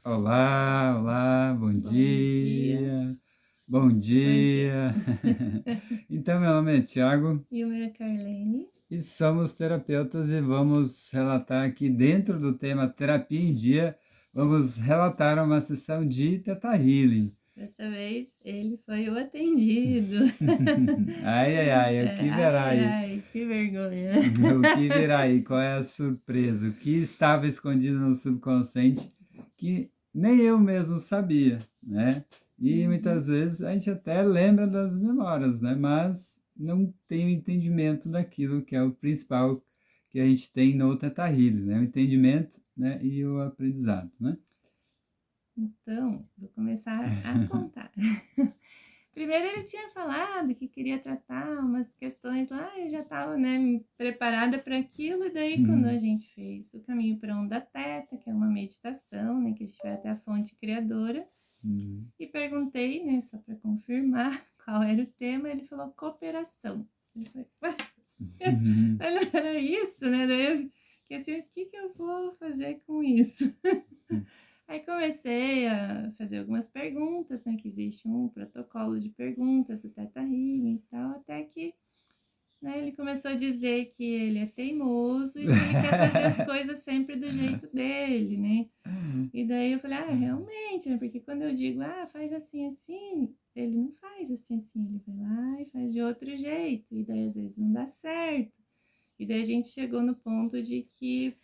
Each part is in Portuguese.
Olá, olá, bom Bom dia, dia, bom bom dia. dia. Então, meu nome é Tiago E o meu é Carlene. e somos terapeutas e vamos relatar aqui dentro do tema Terapia em Dia, vamos relatar uma sessão de Theta Healing. Dessa vez ele foi o atendido. Ai, ai, ai, o É, que virá ai, aí? ai, que vergonha. O que virá aí? Qual é a surpresa? O que estava escondido no subconsciente que nem eu mesmo sabia, né? E Uhum. muitas vezes a gente até lembra das memórias, né? Mas não tem o entendimento daquilo que é o principal que a gente tem no Theta Healing, né? O entendimento, né? E o aprendizado, né? Então, vou começar a contar. Primeiro ele tinha falado que queria tratar umas questões lá, eu já estava, né, preparada para aquilo, e daí quando a Uhum. gente fez o caminho para onda teta, que é uma meditação, né, que a gente vai até a fonte criadora, Uhum. e perguntei, né, só para confirmar qual era o tema, ele falou cooperação. Eu falei, ué, Uhum. mas não era isso, né? Daí eu fiquei assim, mas o que que eu vou fazer com isso? Aí comecei a fazer algumas perguntas, né? Que existe um protocolo de perguntas, o Teta Healing e tal, até que, né, ele começou a dizer que ele é teimoso e que ele quer fazer as coisas sempre do jeito dele, né? E daí eu falei, realmente, né? Porque quando eu digo, faz assim, assim, ele não faz assim, assim, ele vai lá e faz de outro jeito. E daí às vezes não dá certo. E daí a gente chegou no ponto de que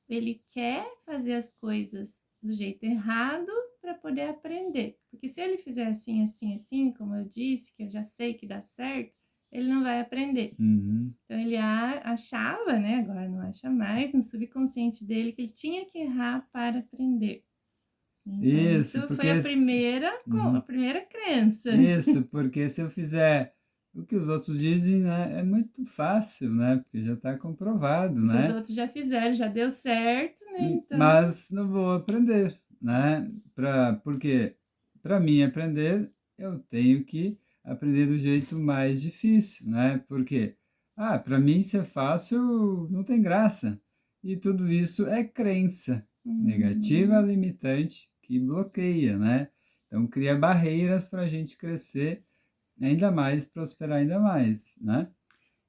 ele quer fazer as coisas do jeito errado para poder aprender. Porque se ele fizer assim, assim, assim, como eu disse, que eu já sei que dá certo, ele não vai aprender. Uhum. Então ele achava, né, agora não acha mais, no subconsciente dele, que ele tinha que errar para aprender. Então Isso, isso foi porque a uhum. primeira crença, né. Isso, porque se eu fizer o que os outros dizem, né, é muito fácil, né, porque já está comprovado, Porque os né, outros já fizeram, já deu certo, né, então mas não vou aprender, né, porque para mim aprender, eu tenho que aprender do jeito mais difícil, né, porque, para mim ser fácil não tem graça, e tudo isso é crença negativa, uhum. limitante, que bloqueia, né, então cria barreiras para a gente crescer ainda mais, prosperar ainda mais, né.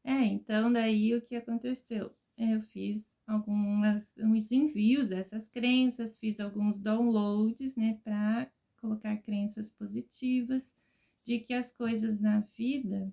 Então daí o que aconteceu? Eu fiz uns envios dessas crenças, fiz alguns downloads, né, para colocar crenças positivas, de que as coisas na vida,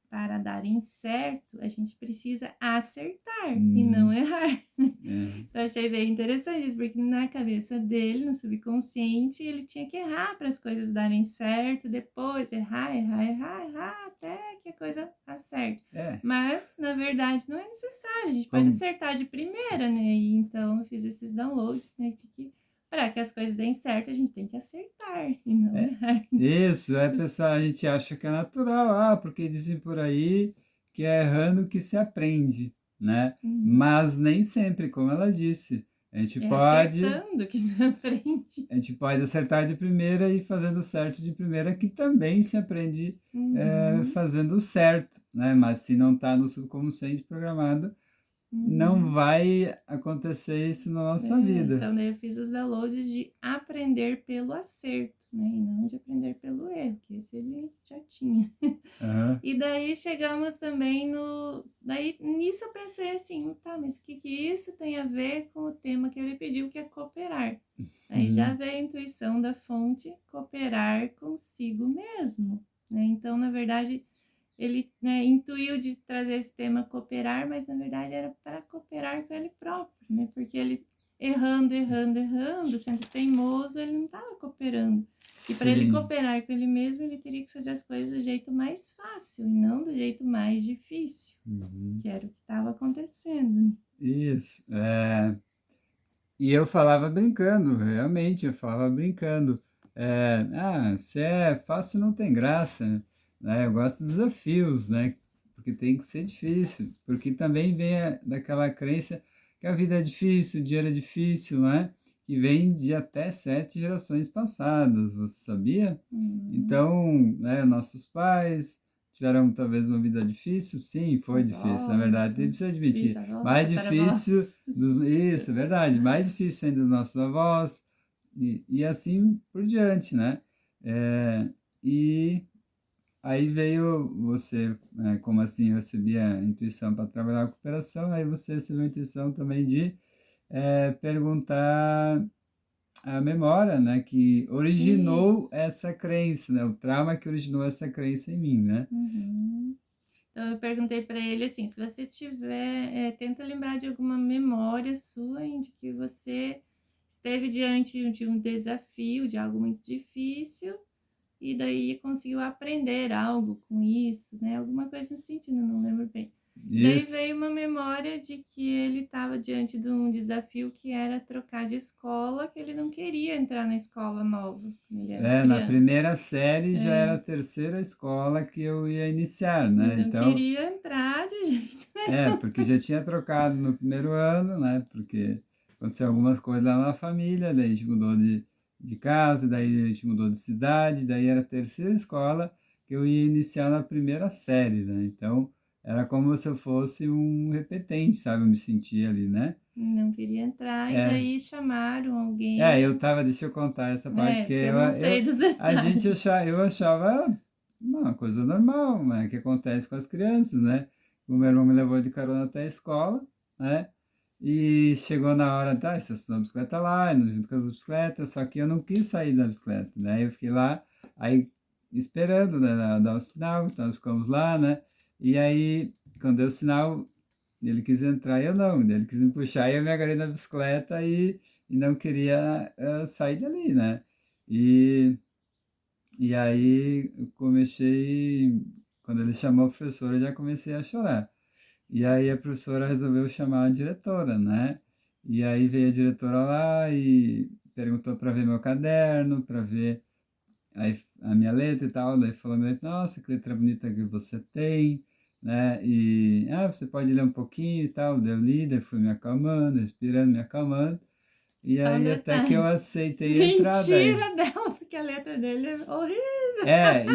para darem certo, a gente precisa acertar e não Uhum. errar. É. Eu achei bem interessante isso, porque na cabeça dele, no subconsciente, ele tinha que errar para as coisas darem certo, depois errar, errar, errar, errar, até que a coisa acerte. É, Mas, na verdade, não é necessário, a gente pode como acertar de primeira, né? E então eu fiz esses downloads, né? De que para que as coisas deem certo, a gente tem que acertar e não é errar. isso, pessoal, a gente acha que é natural, porque dizem por aí que é errando que se aprende, né, Hum, mas nem sempre, como ela disse, a gente É pode acertando que se aprende. a gente pode acertar de primeira e fazendo certo de primeira, que também se aprende, Uhum, fazendo certo, né, mas se não está no subconsciente programado, não uhum. vai acontecer isso na nossa vida. Então daí eu fiz os downloads de aprender pelo acerto, né, e não de aprender pelo erro, que esse ele já tinha. Aham. E daí chegamos também daí nisso eu pensei assim: "Tá, mas o que que isso tem a ver com o tema que ele pediu, que é cooperar?". Aí já Uhum. veio a intuição da fonte, cooperar consigo mesmo, né, então na verdade ele, né, intuiu de trazer esse tema cooperar, mas na verdade era para cooperar com ele próprio, né, porque ele errando, errando, errando, sendo teimoso, ele não estava cooperando. E para ele Sim. cooperar com ele mesmo, ele teria que fazer as coisas do jeito mais fácil e não do jeito mais difícil, Uhum. que era o que estava acontecendo, né. Isso, e eu falava brincando, realmente, eu falava brincando, se é fácil não tem graça, né, eu gosto de desafios, né, porque tem que ser difícil, porque também vem daquela crença que a vida é difícil, o dinheiro é difícil, né, que vem de até 7 gerações passadas, você sabia? Uhum. Então, né, nossos pais tiveram talvez uma vida difícil, sim, foi difícil, na Avós, verdade, tem precisa admitir, bisavós, mais difícil tataravós. isso, é verdade. Mais difícil ainda dos nossos avós, e assim por diante, né? E aí veio você, como assim, eu recebi a intuição para trabalhar com cooperação, aí você recebeu a intuição também de perguntar a memória, né, que originou Isso. essa crença, né, o trauma que originou essa crença em mim, né? Uhum. Então eu perguntei para ele assim, se você tiver, tenta lembrar de alguma memória sua em de que você esteve diante de um desafio, de algo muito difícil, e daí conseguiu aprender algo com isso, né? Alguma coisa nesse sentido, não lembro bem. E daí Isso. veio uma memória de que ele estava diante de um desafio que era trocar de escola, que ele não queria entrar na escola nova, quando ele era Na criança. primeira série já era É, a terceira escola que eu ia iniciar, e né? não Então, queria entrar de jeito porque já tinha trocado no primeiro ano, né? Porque aconteceu algumas coisas lá na família, daí a gente mudou de casa, daí a gente mudou de cidade, daí era a terceira escola que eu ia iniciar na primeira série, né? Então, era como se eu fosse um repetente, sabe? Eu me sentia ali, né? não queria entrar, e É, daí chamaram eu alguém, tava, deixa eu contar essa parte que que eu não sei dos detalhes. eu achava uma coisa normal, né, que acontece com as crianças, né? O meu irmão me levou de carona até a escola, né? E chegou na hora, tá, estacionou a bicicleta lá, indo junto com as bicicletas, só que eu não quis sair da bicicleta, né? Eu fiquei lá, aí esperando, né, dar o sinal, então nós ficamos lá, né? E aí, quando deu o sinal, ele quis entrar e eu não, ele quis me puxar e eu me agarrei na bicicleta e não queria sair dali, né? E, e aí eu comecei, quando ele chamou a professora, eu já comecei a chorar. E aí a professora resolveu chamar a diretora, né? E aí veio a diretora lá e perguntou para ver meu caderno, para ver aí a minha letra e tal, daí falou minha letra, nossa, que letra bonita que você tem, né? E você pode ler um pouquinho e tal, daí eu li, daí fui me acalmando, respirando, me acalmando, e Só um aí até que eu detalhe. aceitei entrar daí. Mentira dela, porque a letra dele é horrível.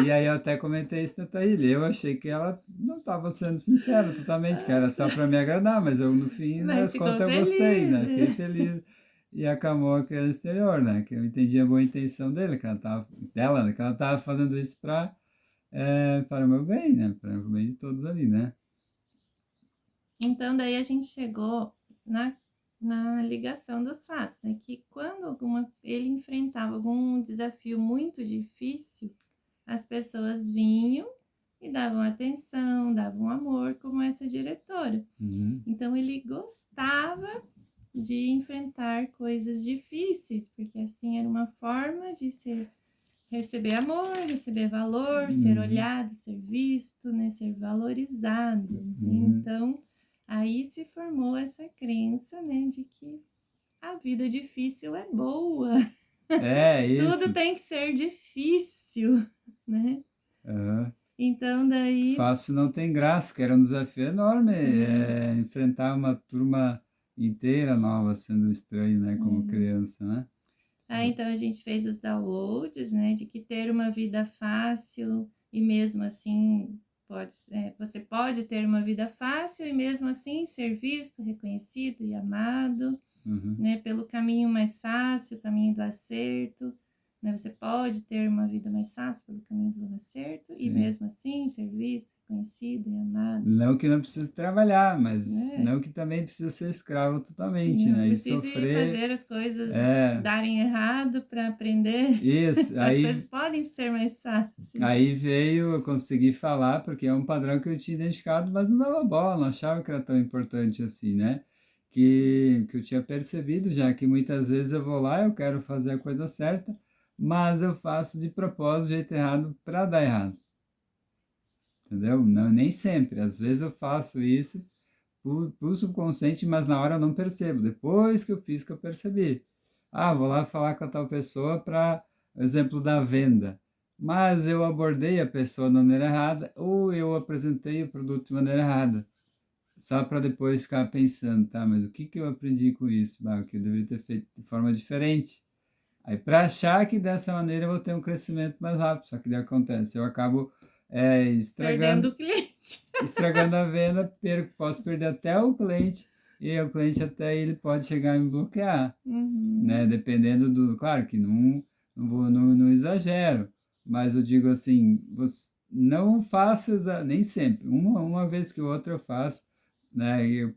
E aí eu até comentei isso na Thaília, eu achei que ela não estava sendo sincera totalmente, que era só para me agradar, mas eu no fim Mas das ficou contas eu gostei, feliz. né? Fiquei feliz e acalmou a criança exterior, né? Que eu entendi a boa intenção dele, dela, né? Que ela estava fazendo isso para o meu bem, né? Para o bem de todos ali, né? Então, daí a gente chegou na ligação dos fatos, né? Que quando ele enfrentava algum desafio muito difícil, as pessoas vinham e davam atenção, davam amor, como essa diretora. Uhum, Então, ele gostava de enfrentar coisas difíceis, porque assim era uma forma de receber amor, receber valor, ser uhum, olhado, ser visto, né, ser valorizado. uhum. Então, aí se formou essa crença, né, de que a vida difícil é boa. É Tudo isso. tem que ser difícil, né? Aham. Então daí, Fácil não tem graça, que era um desafio enorme, enfrentar uma turma inteira nova sendo estranho, né, como criança, né? então a gente fez os downloads, né, de que ter uma vida fácil e mesmo assim você pode ter uma vida fácil e mesmo assim ser visto, reconhecido e amado, Uhum, né, pelo caminho mais fácil, o caminho do acerto, né? Você pode ter uma vida mais fácil pelo caminho do acerto e sim. mesmo assim ser visto, reconhecido e amado, Não que não precise trabalhar, mas né? não que também precisa ser escravo totalmente, Não né? E precise sofrer, fazer as coisas é, darem errado para aprender. isso. As coisas podem ser mais fáceis. Aí veio, eu consegui falar, porque é um padrão que eu tinha identificado, mas não dava bola, não achava que era tão importante assim, né? Que eu tinha percebido já que muitas vezes eu vou lá, eu quero fazer a coisa certa, mas eu faço de propósito, do jeito errado, para dar errado, entendeu? Não, nem sempre. Às vezes eu faço isso por subconsciente, mas na hora eu não percebo. Depois que eu fiz, que eu percebi. Vou lá falar com a tal pessoa para, exemplo da venda. Mas eu abordei a pessoa da maneira errada ou eu apresentei o produto de maneira errada. Só para depois ficar pensando, tá, mas o que que eu aprendi com isso? O que eu deveria ter feito de forma diferente. Aí, para achar que dessa maneira eu vou ter um crescimento mais rápido, só que daí acontece, eu acabo Perdendo estragando o cliente. estragando a venda, posso perder até o cliente e o cliente até ele pode chegar a me bloquear, né? Uhum. Dependendo do, claro que não exagero, mas eu digo assim, você não faça nem sempre, uma vez que outra eu faço, né? E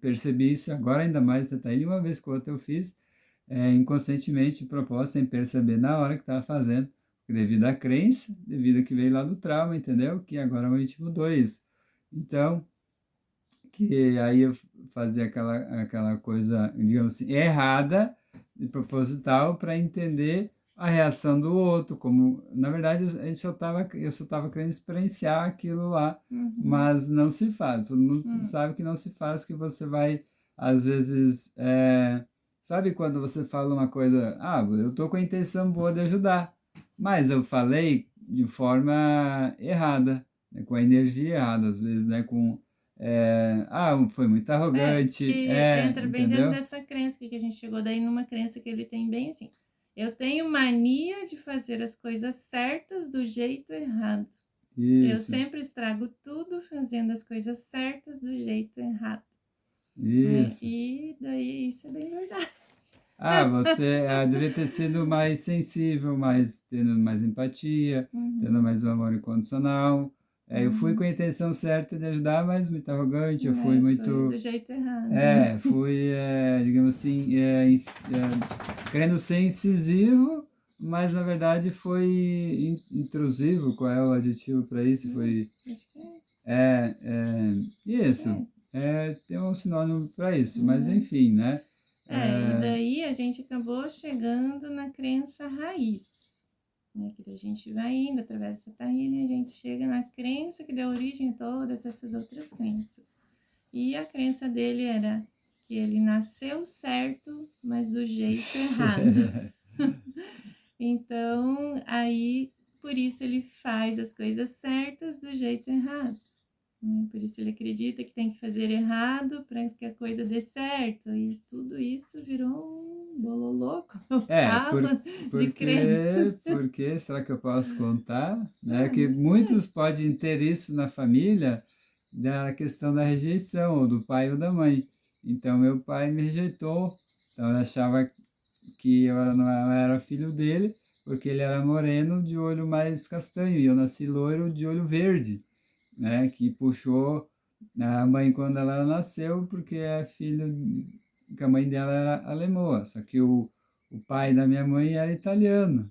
percebi isso agora ainda mais, até ele uma vez que outra eu fiz, inconscientemente, de propósito, sem perceber na hora que estava fazendo, devido à crença, devido a que veio lá do trauma, entendeu? Que agora a gente mudou isso. Então, que aí eu fazia aquela coisa, digamos assim, errada, de proposital, para entender a reação do outro, como, na verdade, eu só estava querendo experienciar aquilo lá, Uhum. mas não se faz, todo mundo Hum. sabe que não se faz, que você vai, às vezes, sabe quando você fala uma coisa, eu estou com a intenção boa de ajudar, mas eu falei de forma errada, né, com a energia errada, às vezes, né, foi muito arrogante, Que entra bem dentro entendeu? dessa crença que a gente chegou daí numa crença que ele tem bem assim. Eu tenho mania de fazer as coisas certas do jeito errado. Eu Isso, sempre estrago tudo fazendo as coisas certas do jeito errado, né? isso. E daí isso é bem verdade. Você deveria ter sido mais sensível, tendo mais empatia, tendo Uhum, mais um amor incondicional. Eu fui com uhum. a intenção certa de ajudar, mas muito arrogante, eu fui Mas foi do muito, jeito errado, né? digamos assim, querendo ser incisivo, mas na verdade foi intrusivo. Qual é o adjetivo para isso? Foi Acho que é. isso. É, Tem um sinônimo para isso, mas uhum. enfim, né? E É, daí a gente acabou chegando na crença raiz, né? Que daí a gente vai indo através da Tahine e a gente chega na crença que deu origem a todas essas outras crenças. E a crença dele era que ele nasceu certo, mas do jeito errado. Então, aí, por isso ele faz as coisas certas do jeito errado, né? Por isso ele acredita que tem que fazer errado para que a coisa dê certo. E tudo isso virou um bololô, como eu É, por, falo, de crenças. porque será que eu posso contar, né? Que Não sei. muitos podem ter isso na família, da questão da rejeição, ou do pai ou da mãe. Então, meu pai me rejeitou, então eu achava que eu não era filho dele, porque ele era moreno de olho mais castanho, e eu nasci loiro de olho verde, né? Que puxou a mãe quando ela nasceu, porque é filho, que a mãe dela era alemoa, só que o pai da minha mãe era italiano,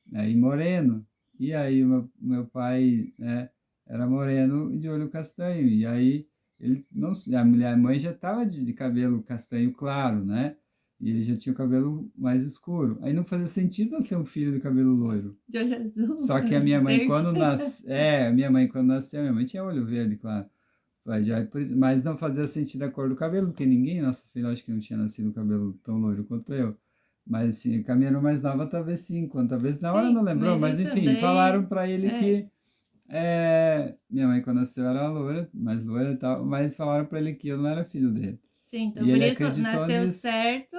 né, e moreno. E aí o meu pai, né, era moreno e de olho castanho. E aí ele não, a mãe já estava de cabelo castanho claro, né? E ele já tinha o cabelo mais escuro. Aí não fazia sentido eu ser um filho de cabelo loiro. De olho azul, Só que a minha mãe verde. quando a minha mãe quando nasceu, minha mãe tinha olho verde, claro. Mas não fazia sentido a cor do cabelo, porque ninguém, nossa filha, acho que não tinha nascido cabelo tão loiro quanto eu. Mas sim, com a minha irmã mais nova, talvez sim, quando talvez na hora não Sim, lembrou, mas mas então, enfim, falaram daí. para ele É, que minha mãe quando nasceu era loira, mais loira e tal, mas falaram para ele que eu não era filho dele. sim, então E por ele isso acreditou nasceu nisso. certo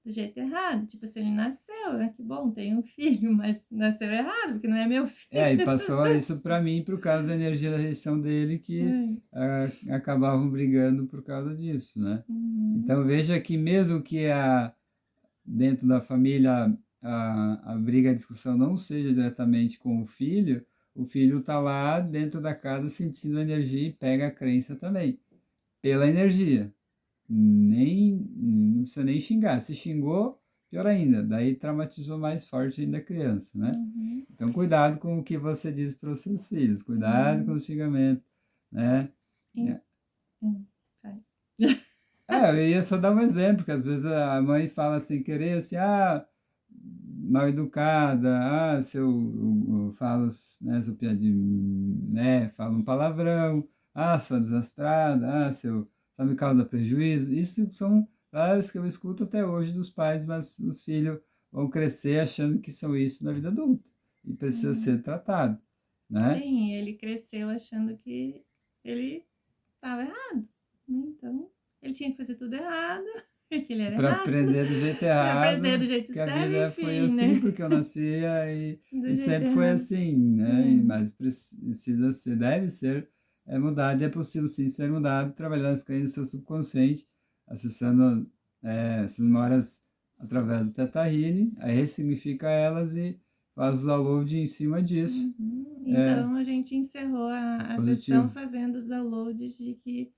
do jeito errado. Tipo assim, ele nasceu, né? Que bom, tem um filho, mas nasceu errado, porque não é meu E filho. passou isso para mim por causa da energia da rejeição dele, que É. acabavam brigando por causa disso, né? Uhum. Então veja que mesmo que dentro da família a briga, a discussão não seja diretamente com o filho está lá dentro da casa sentindo a energia e pega a crença também, pela energia. Não precisa nem xingar. Se xingou, pior ainda, daí traumatizou mais forte ainda a criança, né? Uhum. Então, cuidado com o que você diz para os seus filhos, cuidado com Uhum. o xingamento, né? Em- Vai. Eu ia só dar um exemplo, que às vezes a mãe fala sem querer, assim, mal educada, se eu falo, né, se eu né, falo um palavrão, sua desastrada, só me causa prejuízo. Isso são frases que eu escuto até hoje dos pais, mas os filhos vão crescer achando que são isso na vida adulta e precisa Uhum. ser tratado, né? Sim, ele cresceu achando que ele estava errado, né? Então, ele tinha que fazer tudo errado, porque ele era Para errado. aprender do jeito Para aprender do errado, jeito que a certo, vida foi enfim, assim, né? porque eu nascia Do e jeito sempre foi errado. assim, né? É. Mas precisa ser, deve ser é mudado, e é possível sim ser mudado, trabalhando as crenças do seu subconsciente, acessando essas memórias através do Theta Healing, aí ressignifica elas e faz o download em cima disso. Uhum. É Então a gente encerrou a sessão positivo. fazendo os downloads de que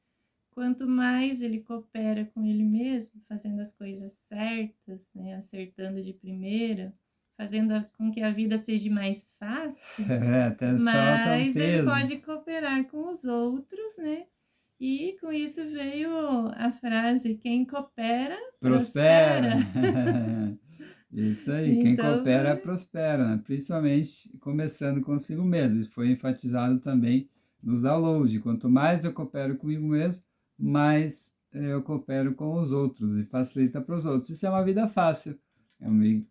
quanto mais ele coopera com ele mesmo, fazendo as coisas certas, né, acertando de primeira, fazendo com que a vida seja mais fácil, Até solta um mais ele peso. pode cooperar com os outros, né? E com isso veio a frase: quem coopera, Prospera. prospera. Isso aí, quem Então, coopera prospera, né? Principalmente começando consigo mesmo. Isso foi enfatizado também nos downloads. Quanto mais eu coopero comigo mesmo, mais eu coopero com os outros e facilita para os outros. Isso é uma vida fácil.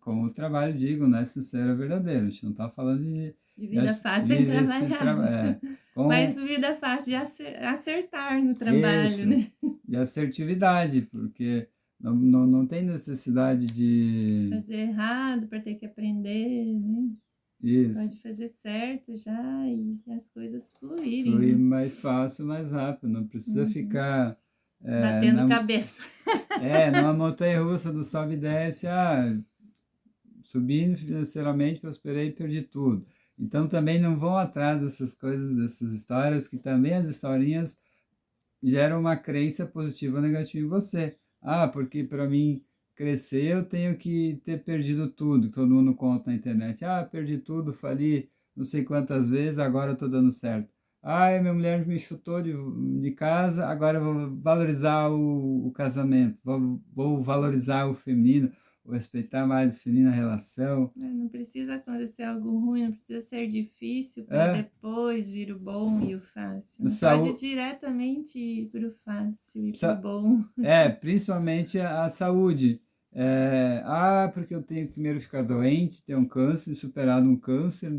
Como o trabalho digo, né? Sincero, verdadeiro. A gente não está falando de de vida fácil sem viver esse trabalhar, trabalho. mas Com vida fácil de acertar no trabalho, isso, né? de assertividade, porque não tem necessidade de Fazer errado para ter que aprender, né? isso. Pode fazer certo já e as coisas fluírem, Fluir né? mais fácil, mais rápido. Não precisa Uhum. ficar Batendo cabeça. numa montanha-russa do sobe e desce. Subi financeiramente, prosperei e perdi tudo. Então também não vão atrás dessas coisas, dessas histórias, que também as historinhas geram uma crença positiva ou negativa em você. Porque para mim crescer eu tenho que ter perdido tudo, que todo mundo conta na internet. Perdi tudo, fali não sei quantas vezes, agora estou dando certo. Minha mulher me chutou de casa, agora eu vou valorizar o casamento, vou valorizar o feminino, vou respeitar mais o feminino, a relação. Não precisa acontecer algo ruim, não precisa ser difícil para É, depois vir o bom e o fácil. Não pode ir saúde. diretamente ir para o fácil e para o bom. Principalmente a saúde. Porque eu tenho que primeiro ficar doente, ter um câncer, superar um câncer,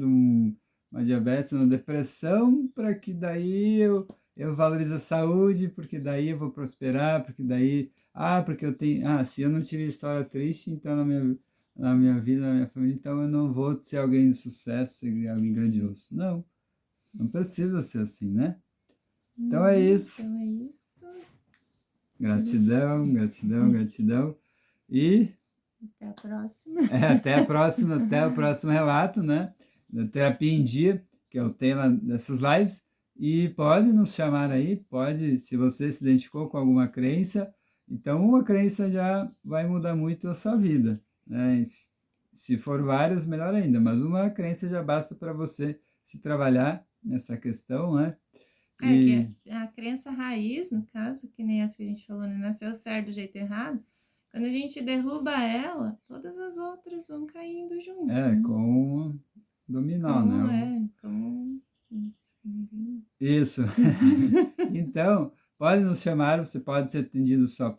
uma diabetes, uma depressão, para que daí eu valorize a saúde, porque daí eu vou prosperar, porque daí, porque eu tenho, se eu não tive história triste, então na minha vida, na minha família, então eu não vou ser alguém de sucesso, ser alguém grandioso. Não precisa ser assim, né? Então é isso. Então é isso. Gratidão, gratidão, gratidão. E Até a próxima. até o próximo relato, né? Da Terapia em Dia, que é o tema dessas lives. E pode nos chamar aí, pode, se você se identificou com alguma crença, então uma crença já vai mudar muito a sua vida, né? E se for várias, melhor ainda, mas uma crença já basta para você se trabalhar nessa questão, né? Que E a crença raiz, no caso, que nem essa que a gente falou, né? Nasceu certo do jeito errado. Quando a gente derruba ela, todas as outras vão caindo junto. Né? com dominó, Como né? como Isso. Então, pode nos chamar, você pode ser atendido só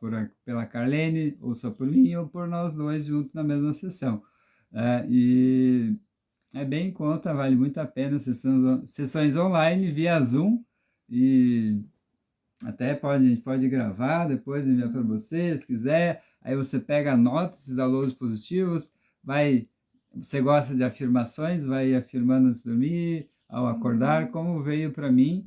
pela Carlene, ou só por mim, ou por nós dois juntos na mesma sessão. E é bem em conta, vale muito a pena, sessões online via Zoom, e até a gente pode gravar, depois enviar para você, se quiser, aí você pega, anota esses downloads positivos, você gosta de afirmações, vai afirmando antes de dormir, ao acordar, como veio para mim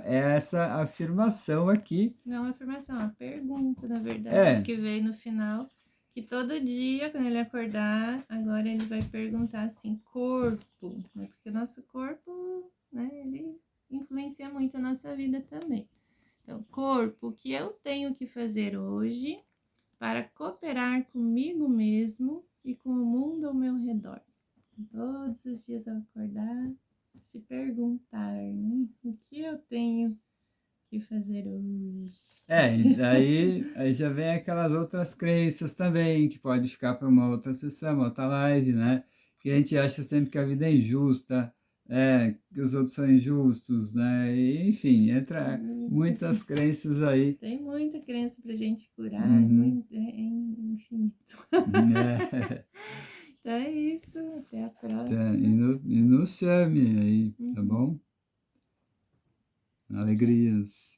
essa afirmação aqui. Não é uma afirmação, é uma pergunta, na verdade, É, que veio no final. Que todo dia, quando ele acordar, agora ele vai perguntar assim, corpo, né? Porque o nosso corpo, né, ele influencia muito a nossa vida também. Então, corpo, o que eu tenho que fazer hoje para cooperar comigo mesmo e com o mundo ao meu redor? Todos os dias ao acordar, se perguntar, né? O que eu tenho que fazer hoje? e daí já vem aquelas outras crenças também, que pode ficar para uma outra sessão, uma outra live, né? Que a gente acha sempre que a vida é injusta, que os outros são injustos, né? E, enfim, entra muitas crenças aí. Tem muita crença pra gente curar, Uhum. é infinito. É, Então é isso, até a tá, e, próxima. no, e nos chame aí, tá Uhum. bom? Alegrias.